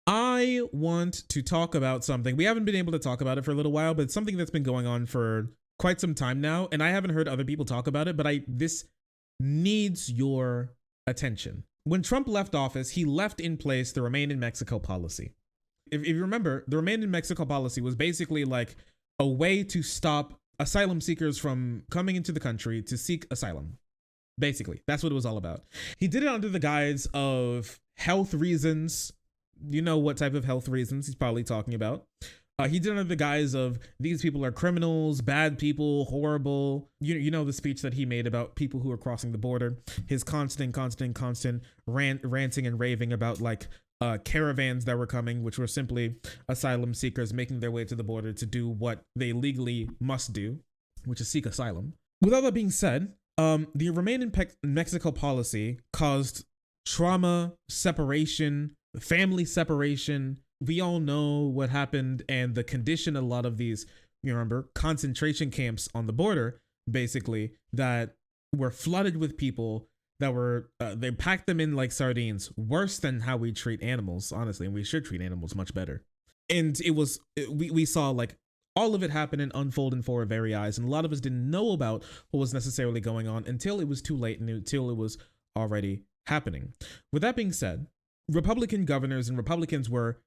I want to talk about something. We haven't been able to talk about it for a little while, but it's something that's been going on for quite some time now, and I haven't heard other people talk about it, but this needs your attention. When Trump left office, he left in place the Remain in Mexico policy. If you remember, the Remain in Mexico policy was basically like a way to stop asylum seekers from coming into the country to seek asylum. Basically, that's what it was all about. He did it under the guise of health reasons. You know what type of health reasons he's probably talking about. He did it under the guise of these people are criminals, bad people, horrible. You know the speech that he made about people who are crossing the border. His constant ranting and raving about like caravans that were coming, which were simply asylum seekers making their way to the border to do what they legally must do, which is seek asylum. With all that being said, the Remain in Mexico policy caused trauma, separation, family separation. We all know what happened and the condition a lot of these, you remember, concentration camps on the border, basically, that were flooded with people that were, they packed them in like sardines, worse than how we treat animals, honestly, and we should treat animals much better. And we saw like all of it happen and unfold before our very eyes, and a lot of us didn't know about what was necessarily going on until it was too late and until it was already happening. With that being said, Republican governors and Republicans were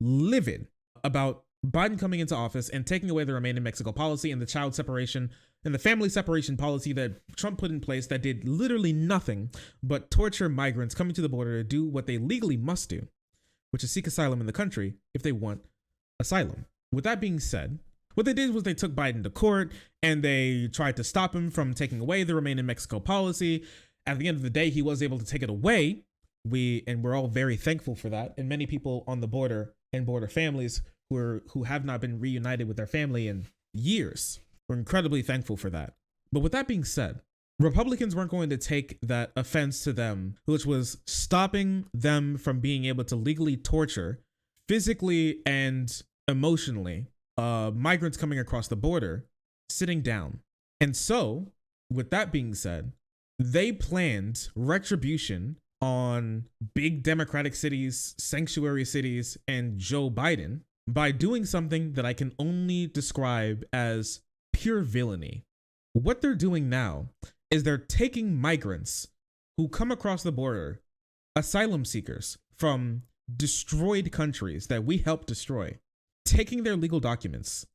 livid about Biden coming into office and taking away the Remain in Mexico policy and the child separation and the family separation policy that Trump put in place that did literally nothing but torture migrants coming to the border to do what they legally must do, which is seek asylum in the country if they want asylum. With that being said, what they did was they took Biden to court and they tried to stop him from taking away the Remain in Mexico policy. At the end of the day, he was able to take it away. We're all very thankful for that. And many people on the border and border families who have not been reunited with their family in years, we're incredibly thankful for that. But with that being said, Republicans weren't going to take that offense to them, which was stopping them from being able to legally torture physically and emotionally migrants coming across the border, sitting down. And so, with that being said, they planned retribution on big Democratic cities, sanctuary cities, and Joe Biden by doing something that I can only describe as pure villainy. What they're doing now is they're taking migrants who come across the border, asylum seekers from destroyed countries that we helped destroy, taking their legal documents,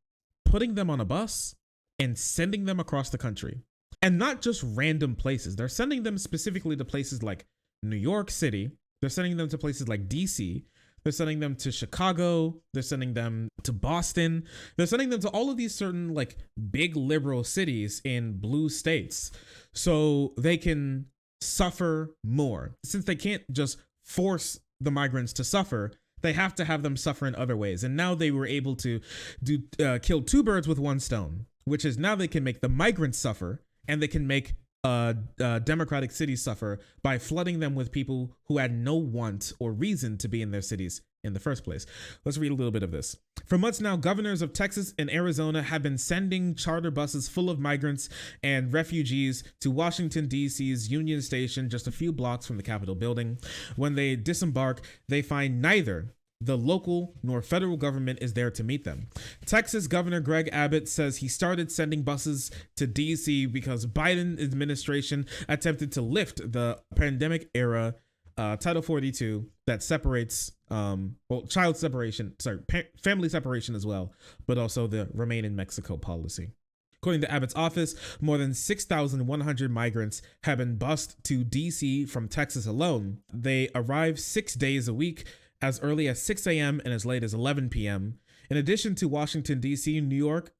putting them on a bus, and sending them across the country. And not just random places. They're sending them specifically to places like New York City. They're sending them to places like DC. They're sending them to Chicago. They're sending them to Boston. They're sending them to all of these certain like big liberal cities in blue states so they can suffer more. Since they can't just force the migrants to suffer, they have to have them suffer in other ways. And now they were able to kill two birds with one stone, which is now they can make the migrants suffer and they can make democratic cities suffer by flooding them with people who had no want or reason to be in their cities in the first place. Let's read a little bit of this. For months now, governors of Texas and Arizona have been sending charter buses full of migrants and refugees to Washington, D.C.'s Union Station, just a few blocks from the Capitol building. When they disembark, they find neither the local nor federal government is there to meet them. Texas Governor Greg Abbott says he started sending buses to D.C. because Biden administration attempted to lift the pandemic era Title 42 that separates, child separation, family separation as well, but also the Remain in Mexico policy. According to Abbott's office, more than 6,100 migrants have been bused to D.C. from Texas alone. They arrive 6 days a week, as early as 6 a.m. and as late as 11 p.m. In addition to Washington, D.C., New York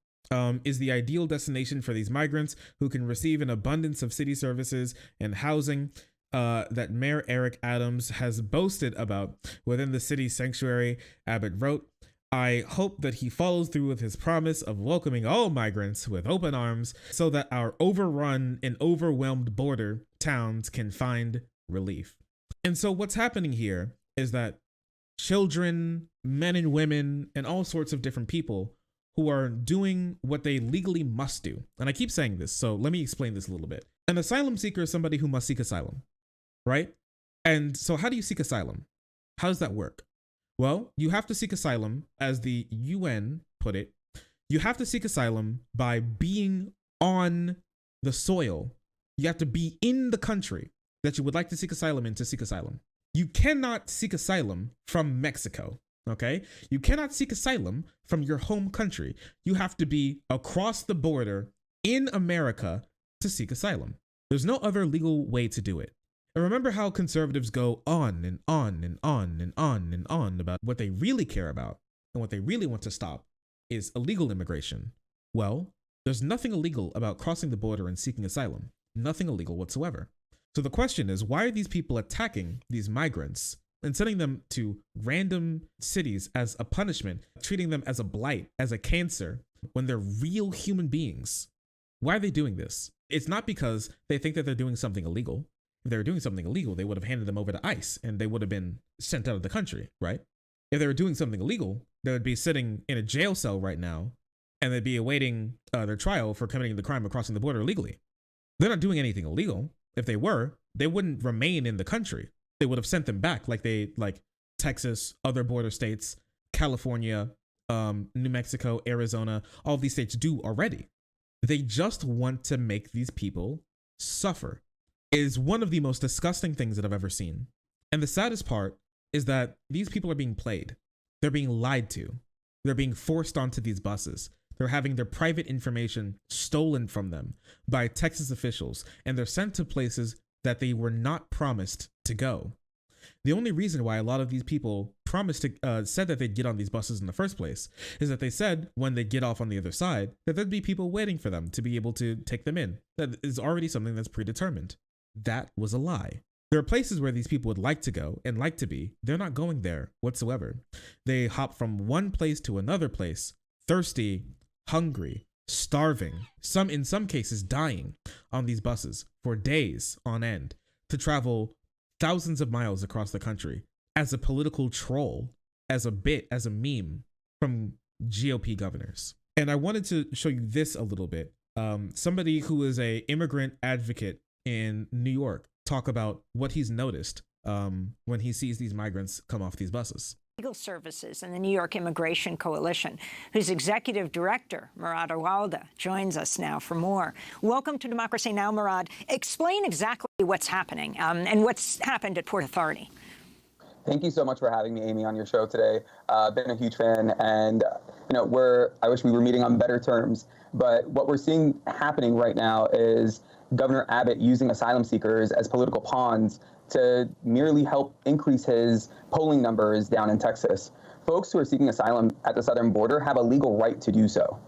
is the ideal destination for these migrants who can receive an abundance of city services and housing that Mayor Eric Adams has boasted about within the city's sanctuary. Abbott wrote, "I hope that he follows through with his promise of welcoming all migrants with open arms so that our overrun and overwhelmed border towns can find relief." And so what's happening here is that children, men and women, and all sorts of different people who are doing what they legally must do. And I keep saying this, so let me explain this a little bit. An asylum seeker is somebody who must seek asylum, right? And so how do you seek asylum? How does that work? Well, you have to seek asylum, as the UN put it. You have to seek asylum by being on the soil. You have to be in the country that you would like to seek asylum in to seek asylum. You cannot seek asylum from Mexico, okay? You cannot seek asylum from your home country. You have to be across the border in America to seek asylum. There's no other legal way to do it. And remember how conservatives go on and on and on and on and on about what they really care about and what they really want to stop is illegal immigration. Well, there's nothing illegal about crossing the border and seeking asylum. Nothing illegal whatsoever. So the question is, why are these people attacking these migrants and sending them to random cities as a punishment, treating them as a blight, as a cancer, when they're real human beings? Why are they doing this? It's not because they think that they're doing something illegal. If they were doing something illegal, they would have handed them over to ICE and they would have been sent out of the country, right? If they were doing something illegal, they would be sitting in a jail cell right now and they'd be awaiting their trial for committing the crime of crossing the border illegally. They're not doing anything illegal. If they were, they wouldn't remain in the country. They would have sent them back like Texas, other border states, California, New Mexico, Arizona, all of these states do already. They just want to make these people suffer. It is one of the most disgusting things that I've ever seen. And the saddest part is that these people are being played. They're being lied to. They're being forced onto these buses. They're having their private information stolen from them by Texas officials, and they're sent to places that they were not promised to go. The only reason why a lot of these people said that they'd get on these buses in the first place is that they said when they get off on the other side that there'd be people waiting for them to be able to take them in. That is already something that's predetermined. That was a lie. There are places where these people would like to go and like to be. They're not going there whatsoever. They hop from one place to another place, thirsty, hungry, starving, in some cases dying on these buses for days on end to travel thousands of miles across the country as a political troll, as a bit, as a meme from GOP governors. And I wanted to show you this a little bit. Somebody who is a immigrant advocate in New York talk about what he's noticed when he sees these migrants come off these buses. Legal Services and the New York Immigration Coalition, whose executive director, Murad Awalda, joins us now for more. Welcome to Democracy Now!, Murad. Explain exactly what's happening and what's happened at Port Authority. Thank you so much for having me, Amy, on your show today. Been a huge fan, and I wish we were meeting on better terms. But what we're seeing happening right now is Governor Abbott using asylum seekers as political pawns to merely help increase his polling numbers down in Texas. Folks who are seeking asylum at the southern border have a legal right to do so.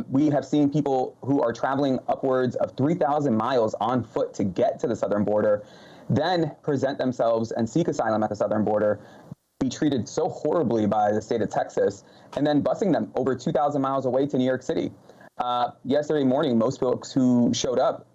We have seen people who are traveling upwards of 3,000 miles on foot to get to the southern border, then present themselves and seek asylum at the southern border, be treated so horribly by the state of Texas, and then busing them over 2,000 miles away to New York City. Yesterday morning, most folks who showed up,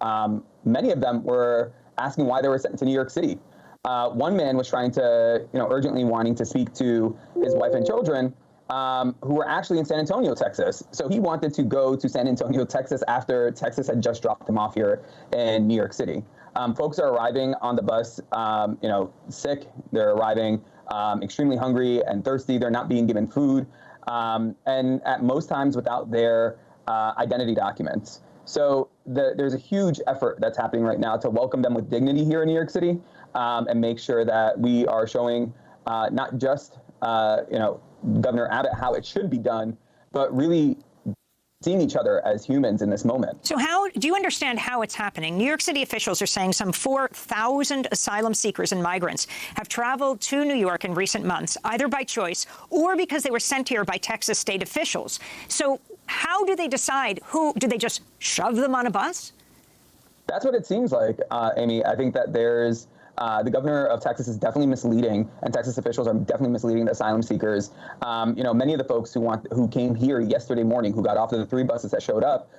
many of them were asking why they were sent to New York City. One man was trying to, urgently wanting to speak to his wife and children, who were actually in San Antonio, Texas. So he wanted to go to San Antonio, Texas after Texas had just dropped him off here in New York City. Folks are arriving on the bus, sick. They're arriving extremely hungry and thirsty. They're not being given food, and at most times without their identity documents. So there's a huge effort that's happening right now to welcome them with dignity here in New York City, and make sure that we are showing not just Governor Abbott how it should be done, but really seeing each other as humans in this moment. So how do you understand how it's happening? New York City officials are saying some 4,000 asylum seekers and migrants have traveled to New York in recent months, either by choice or because they were sent here by Texas state officials. So how do they decide do they just shove them on a bus? That's what it seems like, Amy. I think that there's the governor of Texas is definitely misleading, and Texas officials are definitely misleading the asylum seekers. Many of the folks who came here yesterday morning, who got off of the 3 buses that showed up,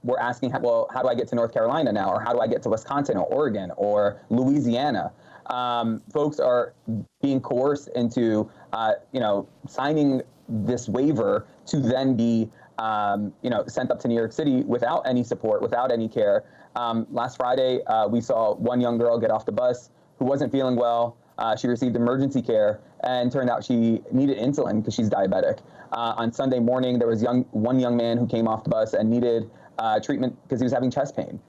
were asking, well, how do I get to North Carolina now? Or how do I get to Wisconsin or Oregon or Louisiana? Folks are being coerced into, signing this waiver to then be, sent up to New York City without any support, without any care. Last Friday, we saw one young girl get off the bus who wasn't feeling well. She received emergency care and turned out she needed insulin because she's diabetic. On Sunday morning, there was one young man who came off the bus and needed treatment because he was having chest pain.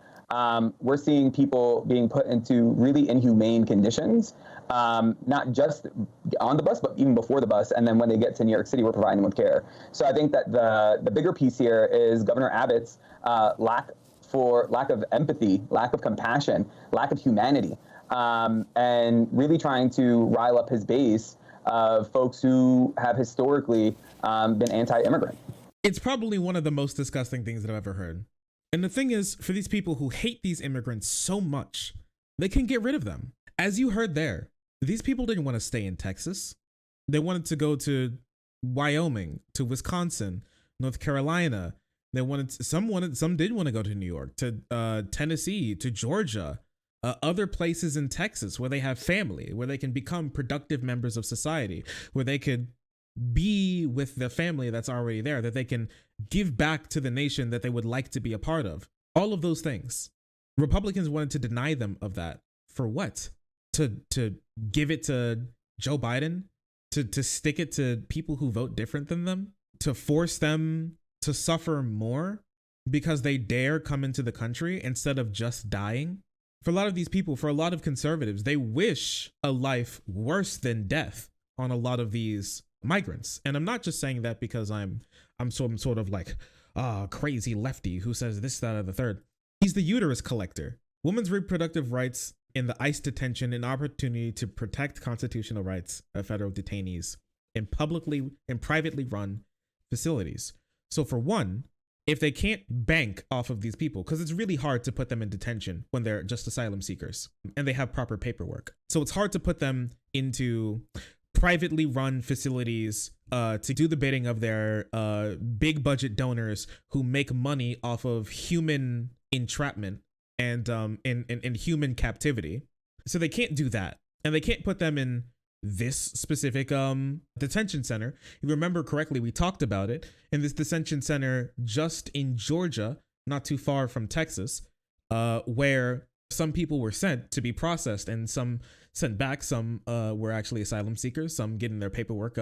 We're seeing people being put into really inhumane conditions, not just on the bus, but even before the bus. And then when they get to New York City, we're providing them with care. So I think that the bigger piece here is Governor Abbott's lack of empathy, lack of compassion, lack of humanity, and really trying to rile up his base of folks who have historically been anti-immigrant. It's probably one of the most disgusting things that I've ever heard. And the thing is, for these people who hate these immigrants so much, they can get rid of them. As you heard there, these people didn't want to stay in Texas. They wanted to go to Wyoming, to Wisconsin, North Carolina. Some did want to go to New York, to Tennessee, to Georgia, other places in Texas where they have family, where they can become productive members of society, where they could be with the family that's already there, that they can give back to the nation that they would like to be a part of. All of those things. Republicans wanted to deny them of that. For what? To give it to Joe Biden? To stick it to people who vote different than them? To force them to suffer more because they dare come into the country instead of just dying? For a lot of these people, for a lot of conservatives, they wish a life worse than death on a lot of these migrants. And I'm not just saying that because I'm some sort of like crazy lefty who says this, that, or the third. He's the uterus collector. Women's reproductive rights in the ICE detention, an opportunity to protect constitutional rights of federal detainees in publicly and privately run facilities. So for one, if they can't bank off of these people, because it's really hard to put them in detention when they're just asylum seekers and they have proper paperwork. So it's hard to put them into privately run facilities to do the bidding of their big budget donors who make money off of human entrapment and in human captivity. So they can't do that. And they can't put them in this specific detention center. If you remember correctly, we talked about it in this detention center just in Georgia, not too far from Texas, where some people were sent to be processed and some sent back. Some were actually asylum seekers, some getting their paperwork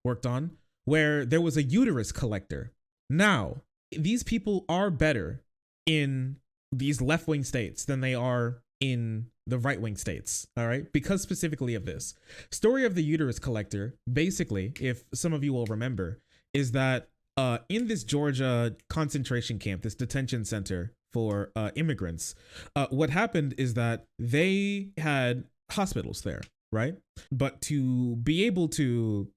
worked on, where there was a uterus collector. Now, these people are better in these left-wing states than they are in the right-wing states, all right? Because specifically of this. Story of the uterus collector, basically, if some of you will remember, is that in this Georgia concentration camp, this detention center for immigrants, what happened is that they had hospitals there, right? But to be able to,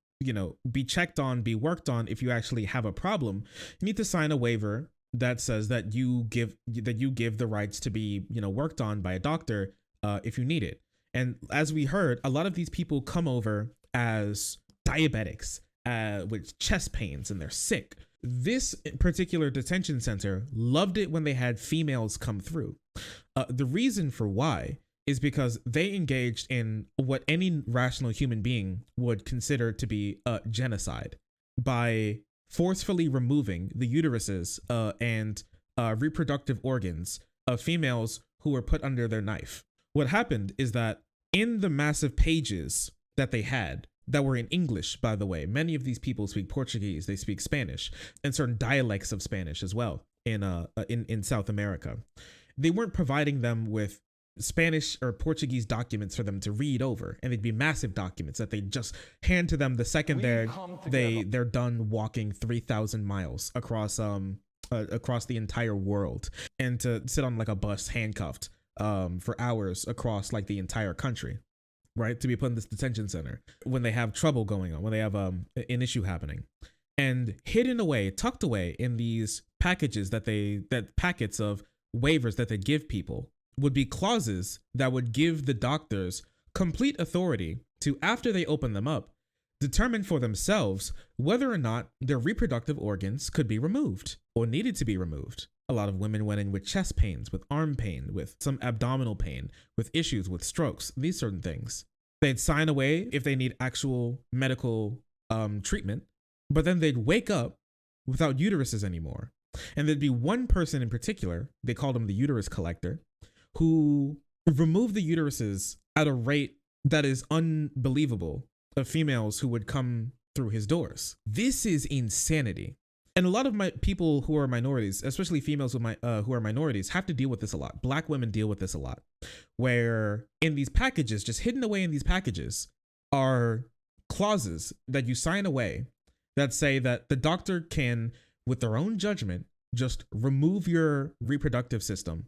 be checked on, be worked on, if you actually have a problem, you need to sign a waiver that says that you give the rights to be, worked on by a doctor if you need it. And as we heard, a lot of these people come over as diabetics with chest pains and they're sick. This particular detention center loved it when they had females come through. The reason for why is because they engaged in what any rational human being would consider to be genocide by forcefully removing the uteruses and reproductive organs of females who were put under their knife. What happened is that in the massive pages that they had, that were in English, by the way, many of these people speak Portuguese, they speak Spanish, and certain dialects of Spanish as well in South America. They weren't providing them with Spanish or Portuguese documents for them to read over, and they'd be massive documents that they just hand to them the second they're done walking 3,000 miles across the entire world, and to sit on like a bus handcuffed for hours across like the entire country, right, to be put in this detention center when they have trouble going on, when they have an issue happening. And hidden away, tucked away in these packages packets of waivers that they give people would be clauses that would give the doctors complete authority to, after they open them up, determine for themselves whether or not their reproductive organs could be removed or needed to be removed. A lot of women went in with chest pains, with arm pain, with some abdominal pain, with issues, with strokes, these certain things. They'd sign away if they need actual medical treatment, but then they'd wake up without uteruses anymore. And there'd be one person in particular, they called him the uterus collector, who removed the uteruses at a rate that is unbelievable of females who would come through his doors. This is insanity. And a lot of my people who are minorities, especially females with who are minorities, have to deal with this a lot. Black women deal with this a lot, where in these packages, just hidden away in these packages, are clauses that you sign away that say that the doctor can, with their own judgment, just remove your reproductive system.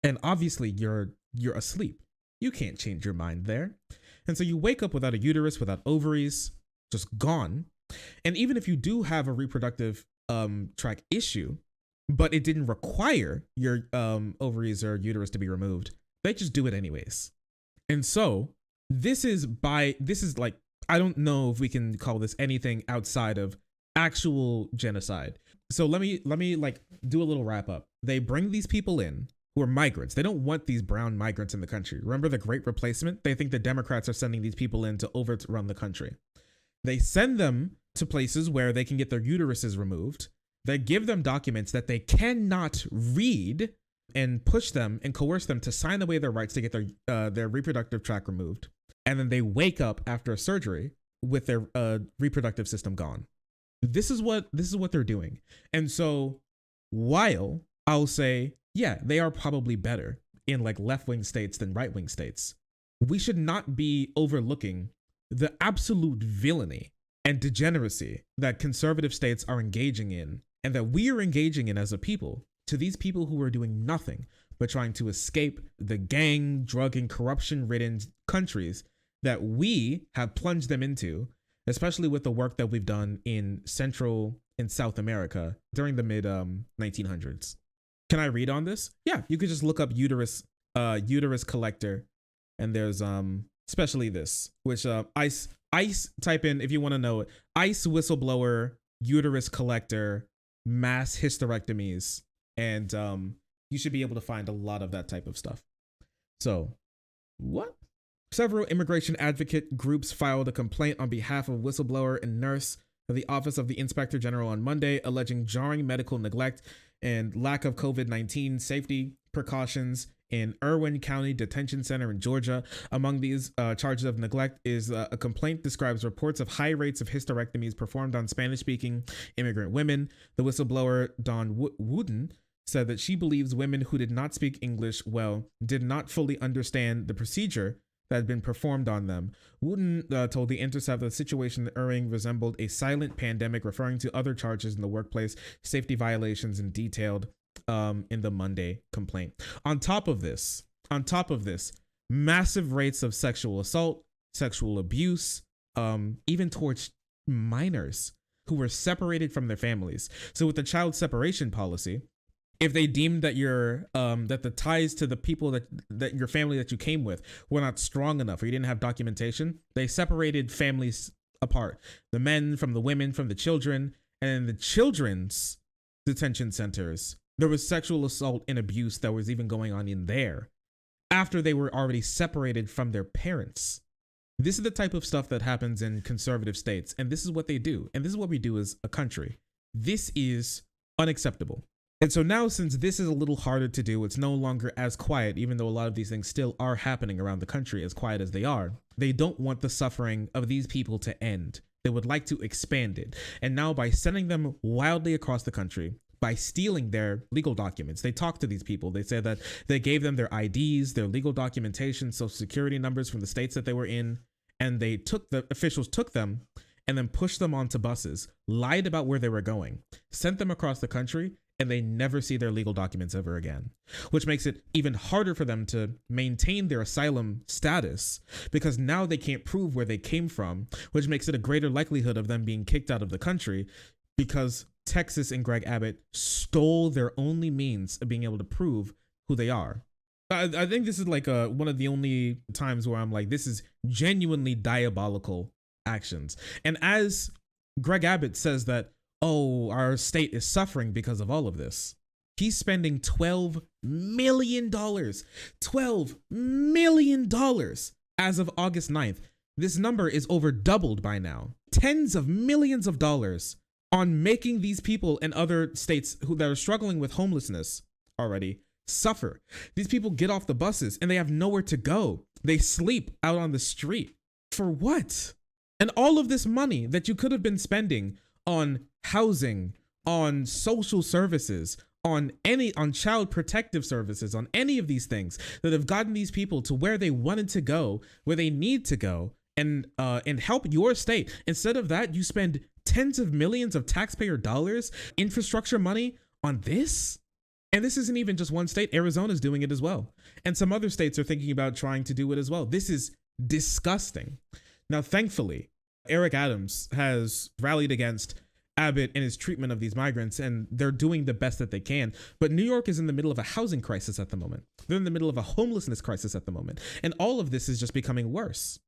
And obviously you're asleep. You can't change your mind there. And so you wake up without a uterus, without ovaries, just gone. And even if you do have a reproductive tract issue, but it didn't require your ovaries or uterus to be removed, they just do it anyways. And so this is like, I don't know if we can call this anything outside of actual genocide. So let me like do a little wrap up. They bring these people in who are migrants. They don't want these brown migrants in the country. Remember the Great Replacement? They think the Democrats are sending these people in to overrun the country. They send them to places where they can get their uteruses removed. They give them documents that they cannot read and push them and coerce them to sign away their rights to get their reproductive tract removed. And then they wake up after a surgery with their reproductive system gone. This is what they're doing. And so while I'll say, yeah, they are probably better in like left-wing states than right-wing states, we should not be overlooking the absolute villainy and degeneracy that conservative states are engaging in, and that we are engaging in as a people, to these people who are doing nothing but trying to escape the gang, drug, and corruption-ridden countries that we have plunged them into, especially with the work that we've done in Central and South America during the mid 1900s. Can I read on this? Yeah, you could just look up uterus collector, and there's especially this, which ICE type in if you want to know it. ICE whistleblower uterus collector mass hysterectomies, and you should be able to find a lot of that type of stuff. So what? Several immigration advocate groups filed a complaint on behalf of whistleblower and nurse of the Office of the Inspector General on Monday, alleging jarring medical neglect and lack of COVID-19 safety precautions in Irwin County Detention Center in Georgia. Among these charges of neglect is a complaint describes reports of high rates of hysterectomies performed on Spanish-speaking immigrant women. The whistleblower, Dawn Wooden, said that she believes women who did not speak English well did not fully understand the procedure that had been performed on them. Wooten told The Intercept that the situation in Irving resembled a silent pandemic, referring to other charges in the workplace, safety violations, and detailed in the Monday complaint. On top of this, massive rates of sexual assault, sexual abuse, even towards minors who were separated from their families. So with the child separation policy, if they deemed that that the ties to the people that your family that you came with were not strong enough, or you didn't have documentation, they separated families apart. The men from the women, from the children, and the children's detention centers, there was sexual assault and abuse that was even going on in there after they were already separated from their parents. This is the type of stuff that happens in conservative states, and this is what they do, and this is what we do as a country. This is unacceptable. And so now, since this is a little harder to do, it's no longer as quiet, even though a lot of these things still are happening around the country, as quiet as they are. They don't want the suffering of these people to end. They would like to expand it. And now by sending them wildly across the country, by stealing their legal documents, they talk to these people. They say that they gave them their IDs, their legal documentation, social security numbers from the states that they were in, and the officials took them and then pushed them onto buses, lied about where they were going, sent them across the country, and they never see their legal documents ever again, which makes it even harder for them to maintain their asylum status, because now they can't prove where they came from, which makes it a greater likelihood of them being kicked out of the country, because Texas and Greg Abbott stole their only means of being able to prove who they are. I think this is like one of the only times where I'm like, this is genuinely diabolical actions. And as Greg Abbott says that, oh, our state is suffering because of all of this, he's spending $12 million. $12 million as of August 9th. This number is over doubled by now. Tens of millions of dollars on making these people and other states that are struggling with homelessness already suffer. These people get off the buses and they have nowhere to go. They sleep out on the street. For what? And all of this money that you could have been spending on housing, on social services, on child protective services, on any of these things that have gotten these people to where they wanted to go, where they need to go, and help your state. Instead of that, you spend tens of millions of taxpayer dollars, infrastructure money on this. And this isn't even just one state. Arizona's doing it as well. And some other states are thinking about trying to do it as well. This is disgusting. Now, thankfully, Eric Adams has rallied against Abbott and his treatment of these migrants, and they're doing the best that they can. But New York is in the middle of a housing crisis at the moment. They're in the middle of a homelessness crisis at the moment. And all of this is just becoming worse.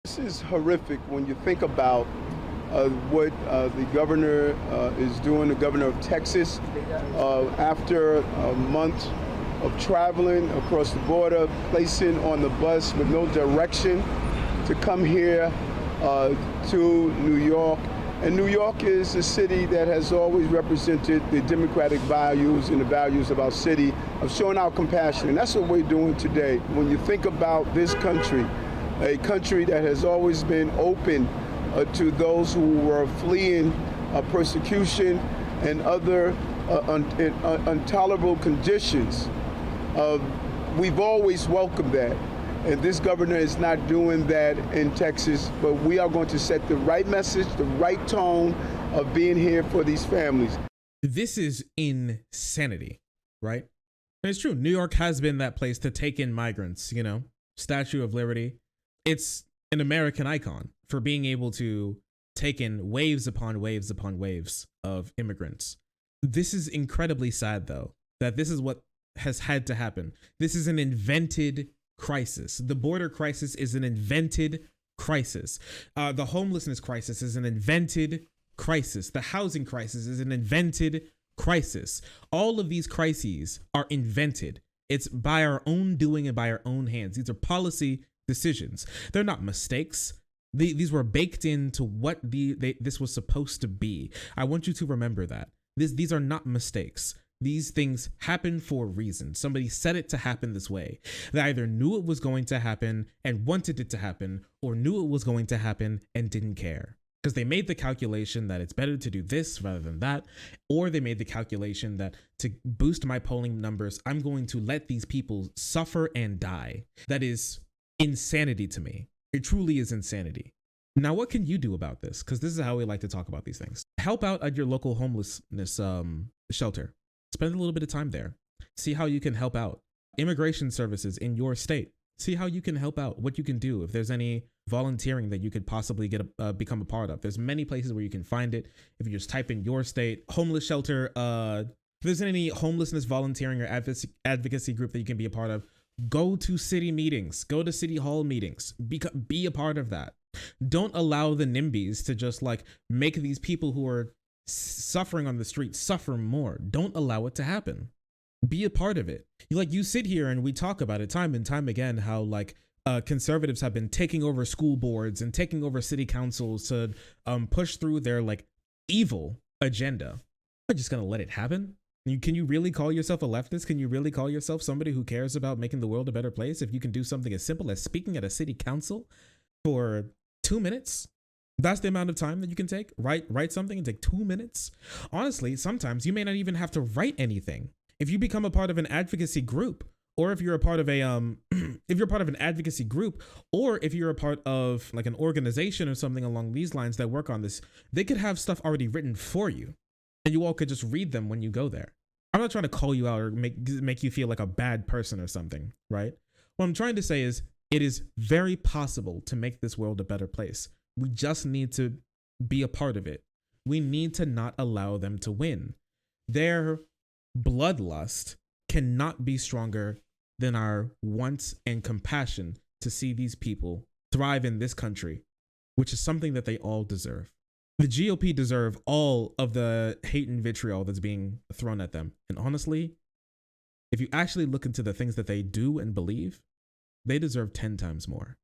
This is horrific when you think about what the governor is doing, the governor of Texas, after a month of traveling across the border, placing on the bus with no direction to come here to New York. And New York is a city that has always represented the democratic values and the values of our city, of showing our compassion. And that's what we're doing today. When you think about this country, a country that has always been open to those who were fleeing persecution and other intolerable conditions, we've always welcomed that. And this governor is not doing that in Texas, but we are going to set the right message, the right tone of being here for these families. This is insanity, right? And it's true. New York has been that place to take in migrants, Statue of Liberty. It's an American icon for being able to take in waves upon waves upon waves of immigrants. This is incredibly sad, though, that this is what has had to happen. This is an invented crisis. The border crisis is an invented crisis. The homelessness crisis is an invented crisis. The housing crisis is an invented crisis. All of these crises are invented. It's by our own doing and by our own hands. These are policy decisions. They're not mistakes. These were baked into what this was supposed to be. I want you to remember that. These are not mistakes. These things happen for a reason. Somebody set it to happen this way. They either knew it was going to happen and wanted it to happen, or knew it was going to happen and didn't care. Because they made the calculation that it's better to do this rather than that, or they made the calculation that to boost my polling numbers, I'm going to let these people suffer and die. That is insanity to me. It truly is insanity. Now, what can you do about this? Because this is how we like to talk about these things. Help out at your local homelessness shelter. Spend a little bit of time there. See how you can help out. Immigration services in your state. See how you can help out, what you can do. If there's any volunteering that you could possibly become a part of. There's many places where you can find it. If you just type in your state, homeless shelter, if there's any homelessness volunteering or advocacy group that you can be a part of, go to city meetings, go to city hall meetings, be a part of that. Don't allow the NIMBYs to just make these people who are suffering on the street suffer more. Don't allow it to happen. Be a part of it. You sit here and we talk about it time and time again, how conservatives have been taking over school boards and taking over city councils to push through their evil agenda. I'm just gonna let it happen. Can you really call yourself a leftist? Can you really call yourself somebody who cares about making the world a better place if you can do something as simple as speaking at a city council for 2 minutes? That's the amount of time that you can take. Write something and take 2 minutes. Honestly, sometimes you may not even have to write anything. If you become a part of an advocacy group, or if you're a part of an advocacy group, or if you're a part of an organization or something along these lines that work on this, they could have stuff already written for you, and you all could just read them when you go there. I'm not trying to call you out or make you feel like a bad person or something, right? What I'm trying to say is it is very possible to make this world a better place. We just need to be a part of it. We need to not allow them to win. Their bloodlust cannot be stronger than our want and compassion to see these people thrive in this country, which is something that they all deserve. The GOP deserve all of the hate and vitriol that's being thrown at them. And honestly, if you actually look into the things that they do and believe, they deserve 10 times more.